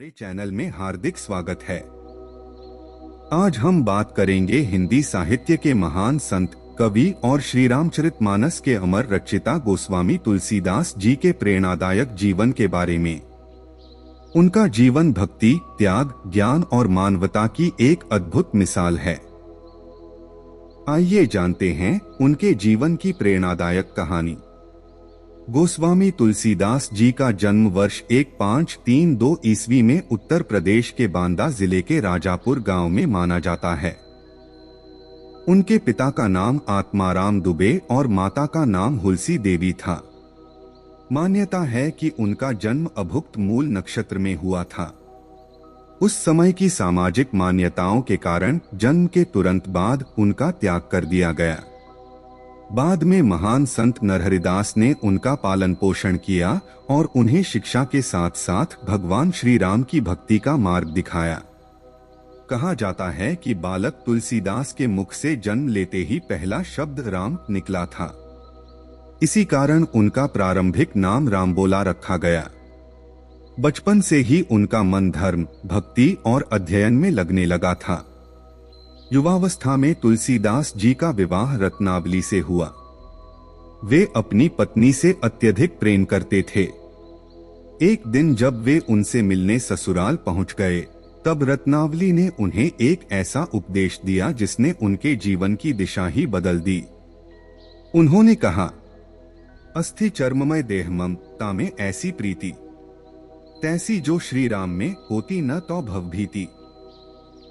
हमारे चैनल में हार्दिक स्वागत है। आज हम बात करेंगे हिंदी साहित्य के महान संत, कवि और श्री रामचरितमानस के अमर रचयिता गोस्वामी तुलसीदास जी के प्रेरणादायक जीवन के बारे में। उनका जीवन भक्ति, त्याग, ज्ञान और मानवता की एक अद्भुत मिसाल है। आइए जानते हैं उनके जीवन की प्रेरणादायक कहानी। गोस्वामी तुलसीदास जी का जन्म वर्ष 1532 ईस्वी में उत्तर प्रदेश के बांदा जिले के राजापुर गांव में माना जाता है। उनके पिता का नाम आत्माराम दुबे और माता का नाम हुलसी देवी था। मान्यता है कि उनका जन्म अभुक्त मूल नक्षत्र में हुआ था। उस समय की सामाजिक मान्यताओं के कारण जन्म के तुरंत बाद उनका त्याग कर दिया गया। बाद में महान संत नरहरिदास ने उनका पालन पोषण किया और उन्हें शिक्षा के साथ साथ भगवान श्री राम की भक्ति का मार्ग दिखाया। कहा जाता है कि बालक तुलसीदास के मुख से जन्म लेते ही पहला शब्द राम निकला था। इसी कारण उनका प्रारंभिक नाम रामबोला रखा गया। बचपन से ही उनका मन धर्म, भक्ति और अध्ययन में लगने लगा था। युवावस्था में तुलसीदास जी का विवाह रत्नावली से हुआ। वे अपनी पत्नी से अत्यधिक प्रेम करते थे। एक दिन जब वे उनसे मिलने ससुराल पहुंच गए, तब रत्नावली ने उन्हें एक ऐसा उपदेश दिया जिसने उनके जीवन की दिशा ही बदल दी। उन्होंने कहा, अस्थि चर्ममय देहमम तामे ऐसी प्रीति, तैसी जो श्री राम में होती न तो भवभीति।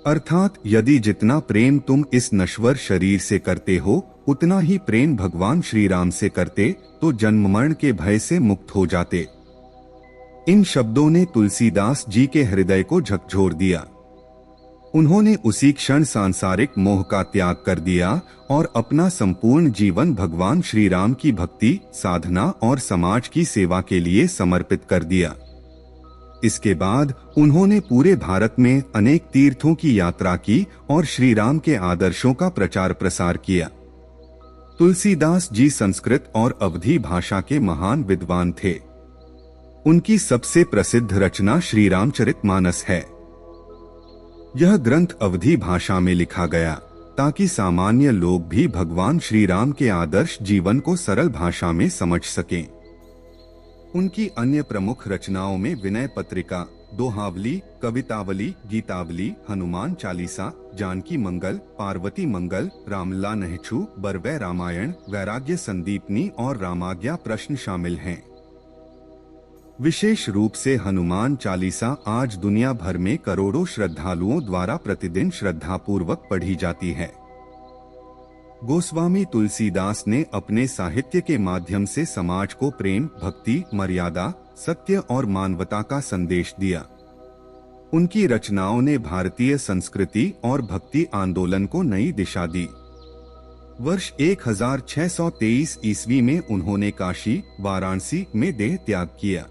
अर्थात यदि जितना प्रेम तुम इस नश्वर शरीर से करते हो, उतना ही प्रेम भगवान श्री राम से करते तो जन्म मरण के भय से मुक्त हो जाते। इन शब्दों ने तुलसीदास जी के हृदय को झकझोर दिया। उन्होंने उसी क्षण सांसारिक मोह का त्याग कर दिया और अपना संपूर्ण जीवन भगवान श्री राम की भक्ति, साधना और समाज की सेवा के लिए समर्पित कर दिया। इसके बाद उन्होंने पूरे भारत में अनेक तीर्थों की यात्रा की और श्री राम के आदर्शों का प्रचार प्रसार किया। तुलसीदास जी संस्कृत और अवधी भाषा के महान विद्वान थे। उनकी सबसे प्रसिद्ध रचना श्री रामचरितमानस है। यह ग्रंथ अवधी भाषा में लिखा गया ताकि सामान्य लोग भी भगवान श्री राम के आदर्श जीवन को सरल भाषा में समझ सकें। उनकी अन्य प्रमुख रचनाओं में विनय पत्रिका, दोहावली, कवितावली, गीतावली, हनुमान चालीसा, जानकी मंगल, पार्वती मंगल, रामला नहछू, बरवै रामायण, वैराग्य संदीपनी और रामाज्ञा प्रश्न शामिल हैं। विशेष रूप से हनुमान चालीसा आज दुनिया भर में करोड़ों श्रद्धालुओं द्वारा प्रतिदिन श्रद्धापूर्वक पढ़ी जाती है। गोस्वामी तुलसीदास ने अपने साहित्य के माध्यम से समाज को प्रेम, भक्ति, मर्यादा, सत्य और मानवता का संदेश दिया। उनकी रचनाओं ने भारतीय संस्कृति और भक्ति आंदोलन को नई दिशा दी। वर्ष 1623 ईस्वी में उन्होंने काशी, वाराणसी में देह त्याग किया,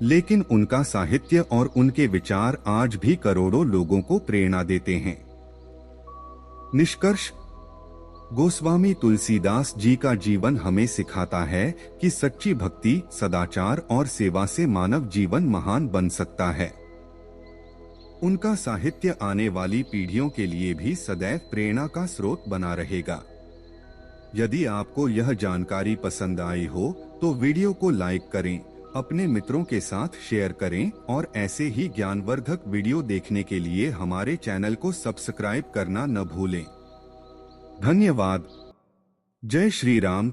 लेकिन उनका साहित्य और उनके विचार आज भी करोड़ों लोगों को प्रेरणा देते हैं। निष्कर्ष, गोस्वामी तुलसीदास जी का जीवन हमें सिखाता है कि सच्ची भक्ति, सदाचार और सेवा से मानव जीवन महान बन सकता है। उनका साहित्य आने वाली पीढ़ियों के लिए भी सदैव प्रेरणा का स्रोत बना रहेगा। यदि आपको यह जानकारी पसंद आई हो तो वीडियो को लाइक करें, अपने मित्रों के साथ शेयर करें और ऐसे ही ज्ञानवर्धक वीडियो देखने के लिए हमारे चैनल को सब्सक्राइब करना न भूलें। धन्यवाद। जय श्री राम।